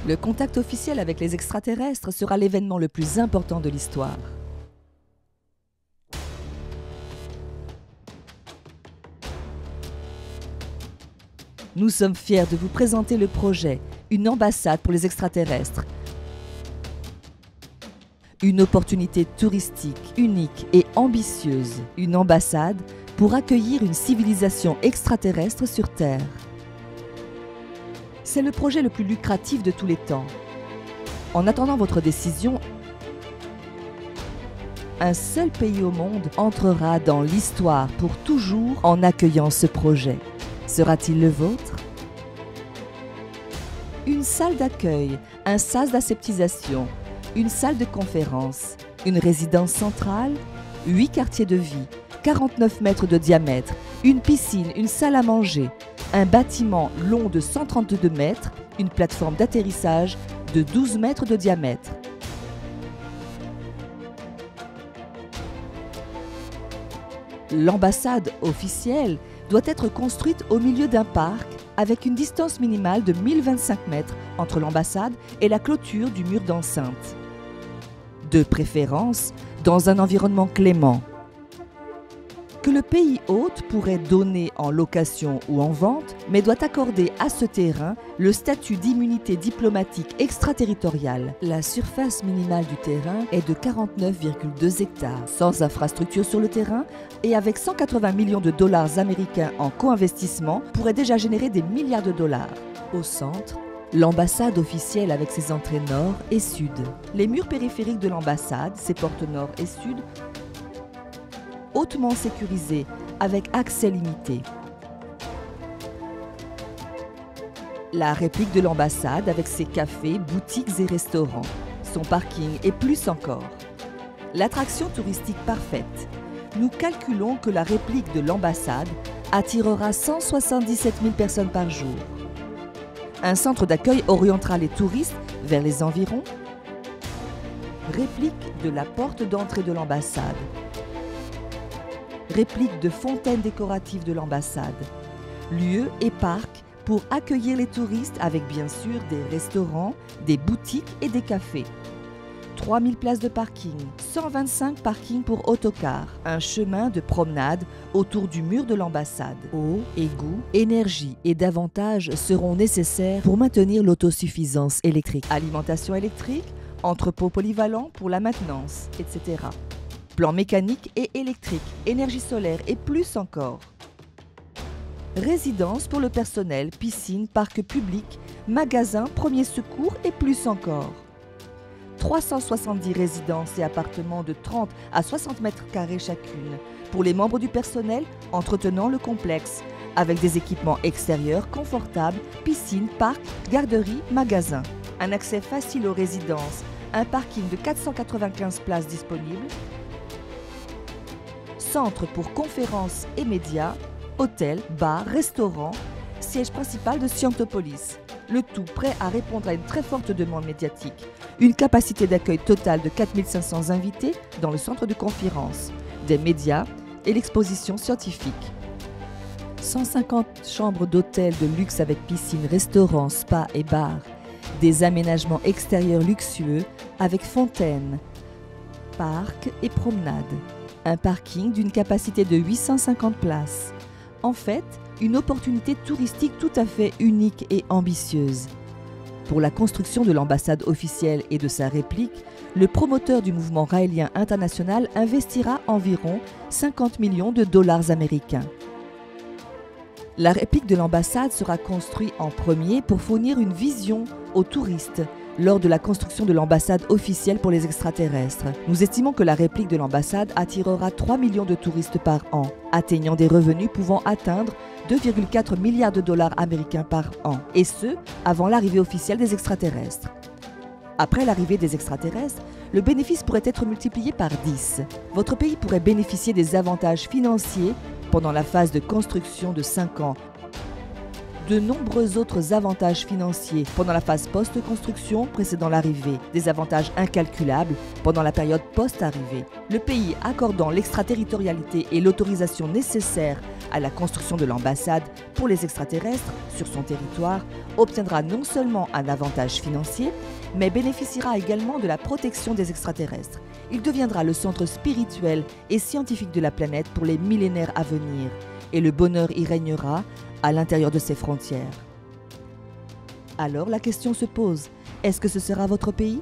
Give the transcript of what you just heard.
Le contact officiel avec les extraterrestres sera l'événement le plus important de l'histoire. Nous sommes fiers de vous présenter le projet « Une ambassade pour les extraterrestres ». Une opportunité touristique unique et ambitieuse. Une ambassade pour accueillir une civilisation extraterrestre sur Terre. C'est le projet le plus lucratif de tous les temps. En attendant votre décision, un seul pays au monde entrera dans l'histoire pour toujours en accueillant ce projet. Sera-t-il le vôtre? Une salle d'accueil, un sas d'aseptisation, une salle de conférence, une résidence centrale, 8 quartiers de vie, 49 mètres de diamètre, une piscine, une salle à manger, un bâtiment long de 132 mètres, une plateforme d'atterrissage de 12 mètres de diamètre. L'ambassade officielle doit être construite au milieu d'un parc avec une distance minimale de 1025 mètres entre l'ambassade et la clôture du mur d'enceinte. De préférence, dans un environnement clément. Que le pays hôte pourrait donner en location ou en vente, mais doit accorder à ce terrain le statut d'immunité diplomatique extraterritoriale. La surface minimale du terrain est de 49,2 hectares, sans infrastructure sur le terrain et avec 180 millions de dollars américains en co-investissement, pourrait déjà générer des milliards de dollars. Au centre, l'ambassade officielle avec ses entrées nord et sud. Les murs périphériques de l'ambassade, ses portes nord et sud, hautement sécurisés avec accès limité. La réplique de l'ambassade avec ses cafés, boutiques et restaurants, son parking et plus encore. L'attraction touristique parfaite. Nous calculons que la réplique de l'ambassade attirera 177 000 personnes par jour. Un centre d'accueil orientera les touristes vers les environs. Réplique de la porte d'entrée de l'ambassade. Réplique de fontaine décorative de l'ambassade. Lieu et parc pour accueillir les touristes avec bien sûr des restaurants, des boutiques et des cafés. 3000 places de parking, 125 parkings pour autocars, un chemin de promenade autour du mur de l'ambassade. Eau, égouts, énergie et davantage seront nécessaires pour maintenir l'autosuffisance électrique. Alimentation électrique, entrepôt polyvalent pour la maintenance, etc. Plan mécanique et électrique, énergie solaire et plus encore. Résidence pour le personnel, piscine, parc public, magasin, premiers secours et plus encore. 370 résidences et appartements de 30 à 60 mètres carrés chacune pour les membres du personnel entretenant le complexe avec des équipements extérieurs confortables, piscine, parc, garderie, magasin. Un accès facile aux résidences, un parking de 495 places disponibles, centre pour conférences et médias, hôtel, bar, restaurant, siège principal de Scientopolis. Le tout prêt à répondre à une très forte demande médiatique. Une capacité d'accueil totale de 4500 invités dans le centre de conférence, des médias et l'exposition scientifique. 150 chambres d'hôtel de luxe avec piscine, restaurant, spa et bar. Des aménagements extérieurs luxueux avec fontaine, parc et promenade. Un parking d'une capacité de 850 places. En fait, une opportunité touristique tout à fait unique et ambitieuse. Pour la construction de l'ambassade officielle et de sa réplique, le promoteur du mouvement raélien international investira environ 50 millions de dollars américains. La réplique de l'ambassade sera construite en premier pour fournir une vision aux touristes lors de la construction de l'ambassade officielle pour les extraterrestres. Nous estimons que la réplique de l'ambassade attirera 3 millions de touristes par an, atteignant des revenus pouvant atteindre 2,4 milliards de dollars américains par an, et ce, avant l'arrivée officielle des extraterrestres. Après l'arrivée des extraterrestres, le bénéfice pourrait être multiplié par 10. Votre pays pourrait bénéficier des avantages financiers pendant la phase de construction de 5 ans, de nombreux autres avantages financiers pendant la phase post-construction précédant l'arrivée, des avantages incalculables pendant la période post-arrivée. Le pays accordant l'extraterritorialité et l'autorisation nécessaire à la construction de l'ambassade pour les extraterrestres sur son territoire obtiendra non seulement un avantage financier, mais bénéficiera également de la protection des extraterrestres. Il deviendra le centre spirituel et scientifique de la planète pour les millénaires à venir, et le bonheur y régnera à l'intérieur de ses frontières. Alors la question se pose, est-ce que ce sera votre pays ?